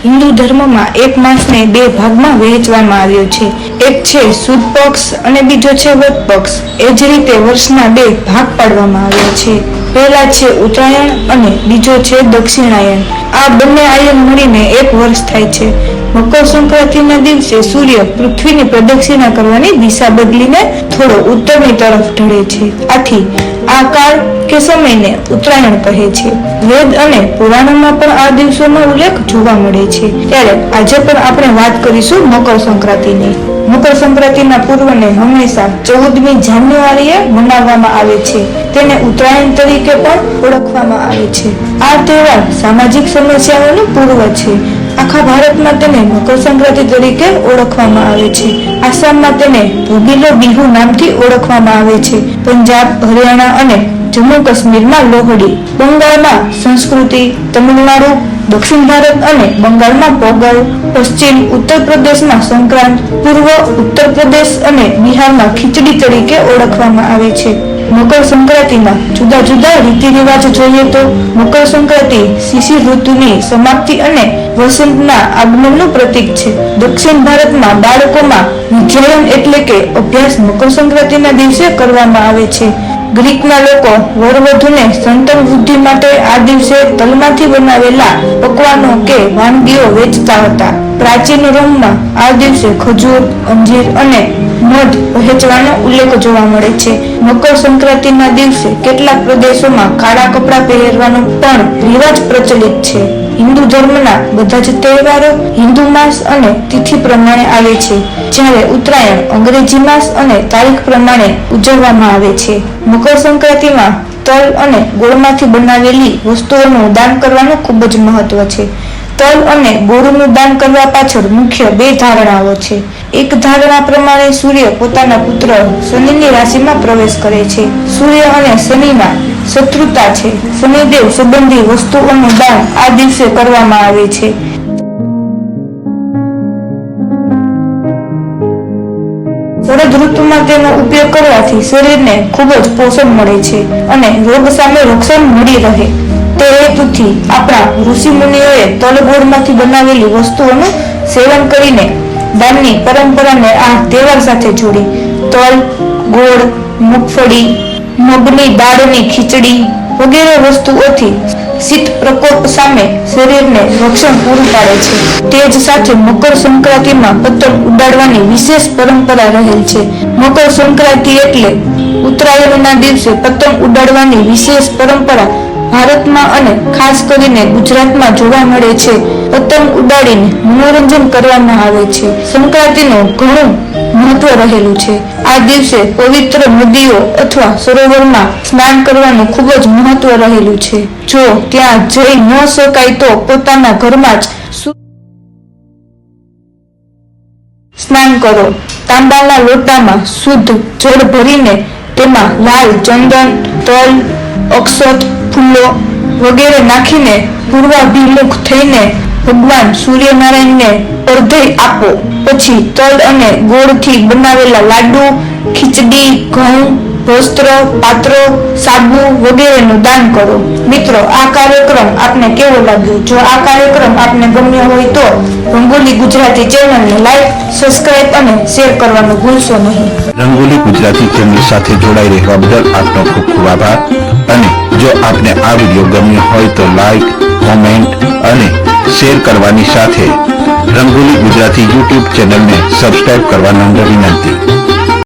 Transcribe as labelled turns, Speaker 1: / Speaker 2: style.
Speaker 1: હિન્દુ ધર્મમાં એક માસને બે ભાગમાં વહેંચવામાં આવ્યો છે. એક છે સુદ પક્ષ અને બીજો છે વદ પક્ષ. એ જ રીતે વર્ષના બે ભાગ પાડવામાં આવ્યા છે. પહેલા છે ઉત્તરાયણ અને બીજો છે દક્ષિણાયન. આ બંને આયન મળીને એક વર્ષ થાય છે. મકર સંક્રાંતિના દિવસે સૂર્ય પૃથ્વીની પ્રદક્ષિણા કરવાની દિશા બદલીને થોડો ઉત્તરની તરફ ઢળે છે. આથી આ કાળ કે સમયને ઉત્તરાયણ કહે છે. વેદ અને પુરાણોમાં પણ આ દિવસોનો ઉલ્લેખ જોવા મળે છે. ત્યારે આજે પણ આપણે વાત કરીશું મકર સંક્રાંતિની. મકર સંક્રાંતિના પૂર્વને હંમેશા 14મી જાન્યુઆરીએ મનાવવામાં આવે છે. તેને ઉત્તરાયણ તરીકે પણ ઓળખવામાં આવે છે. આ તહેવાર સામાજિક સમસ્યાઓનું પૂર્વ છે. આખા ભારતમાં તેને મકર સંક્રાંતિ તરીકે ઓળખવામાં આવે છે. આસામમાં તેને ભોગીલો બિહુ નામથી ઓળખવામાં આવે છે. પંજાબ, હરિયાણા અને જમ્મુ કાશ્મીરમાં લોહડી, બંગાળમાં સંસ્કૃતિ, તમિલનાડુ, દક્ષિણ ભારત અને બંગાળમાં પોગલ, પશ્ચિમ ઉત્તર પ્રદેશમાં સંક્રાંત, પૂર્વ ઉત્તર પ્રદેશ અને બિહારમાં ખીચડી તરીકે ઓળખવામાં આવે છે. મકર સંક્રાંતિના જુદા જુદા રીતિ રિવાજ જોઈએ તો મકર સંક્રાંતિ શિશિર ઋતુની સમાપ્તિ અને વસંતના આગમનનું પ્રતીક છે. દક્ષિણ ભારતમાં બાળકોમાં વિદ્યાયન એટલે કે અભ્યાસ મકર સંક્રાંતિના દિવસે કરવામાં આવે છે. ગ્રીકના લોકો વરવધુને સંતાન વૃદ્ધિ માટે આ દિવસે તલમાંથી બનાવેલા પકવાનો કે વાનગીઓ વેચતા હતા. પ્રાચીન રોમમાં આ દિવસે ખજૂર, અંજીર અને મધ વહેંચવાનો ઉલ્લેખ જોવા મળે છે. મકર સંક્રાંતિના દિવસે કેટલાક પ્રદેશોમાં કાળા કપડાં પહેરવાનો પણ રિવાજ પ્રચલિત છે. હિન્દુ ધર્મના બધા જ તહેવારો હિન્દુ માસ અને તિથિ પ્રમાણે આવે છે, જ્યારે ઉત્તરાયણ અંગ્રેજી માસ અને તારીખ પ્રમાણે ઉજવવામાં આવે છે. મકર સંક્રાંતિમાં તલ અને ગોળમાંથી બનાવેલી વસ્તુઓનું દાન કરવાનું ખૂબ જ મહત્વ છે. તલ અને ગોળનું દાન કરવા પાછળ મુખ્ય બે ધારણાઓ છે. એક ધારણા પ્રમાણે સૂર્ય પોતાના પુત્ર શનિની રાશિમાં પ્રવેશ કરે છે. સૂર્ય અને શનિના શત્રુતા છે. શનિદેવ સંબંધી વસ્તુઓનું દાન આ દિવસે કરવામાં આવે છે. શરદ ઋતુમાં તેનો ઉપયોગ કરવાથી શરીરને ખૂબ જ પોષણ મળે છે અને રોગ સામે રક્ષણ મળી રહે. તે હેતુથી આપણા ઋષિ મુનિઓએ તલ ગોળમાંથી બનાવેલી વસ્તુઓનું સેવન કરીને દાનની પરંપરાને આ તહેવાર સાથે જોડી. તલ, ગોળ, મગફળી, મગની દાળની ખીચડી વગેરે વસ્તુઓથી શીત પ્રકોપ સામે શરીરને રક્ષણ પૂરું પાડે છે. તે જ સાથે મકર સંક્રાંતિમાં પતંગ ઉડાડવાની વિશેષ પરંપરા રહેલ છે. મકર સંક્રાંતિ એટલે ઉત્તરાયણના દિવસે પતંગ ઉડાડવાની વિશેષ પરંપરા ભારતમાં અને ખાસ કરીને ગુજરાતમાં જોવા મળે છે. પતંગ ઉડાડીને મનોરંજન કરવામાં આવે છે. સંક્રાંતિનું ઘણું મહત્વ રહેલું છે. આ દિવસે પવિત્ર નદીઓ અથવા સરોવરમાં સ્નાન કરવાનું ખૂબ જ મહત્વ રહેલું છે. જો ત્યાં જઈ ન શકાય તો પોતાના ઘરમાં જ સ્નાન કરો. તાંબાના લોટામાં શુદ્ધ જળ ભરીને તેમાં લાલ ચંદન, તલ, અક્ષત, ફૂલો વગેરે નાખીને પૂર્વાભિમુખ થઈને ભગવાન સૂર્યનારાયણને અર્ધ્ય આપો. પછી તલ અને ગોળથી બનાવેલા લાડુ, ખીચડી, ઘઉં, વસ્ત્ર, પાત્રો, સાબુ વગેરેનું દાન કરો. મિત્રો, આ કાર્યક્રમ આપને કેવો લાગ્યો? જો આ કાર્યક્રમ આપને ગમ્યો હોય તો રંગોલી ગુજરાતી ચેનલને લાઈક, સબસ્ક્રાઇબ અને શેર કરવાનું ભૂલશો નહીં.
Speaker 2: રંગોલી ગુજરાતી ચેનલ સાથે જોડાઈ રહેવા બદલ આપનો ખૂબ ખૂબ આભાર. અને જો આપને આ વિડીયો ગમ્યો હોય તો લાઈક, કોમેન્ટ અને શેર કરવાની સાથે રંગોલી ગુજરાતી યુટ્યુબ ચેનલને સબસ્ક્રાઇબ કરવા નમ્ર વિનંતી.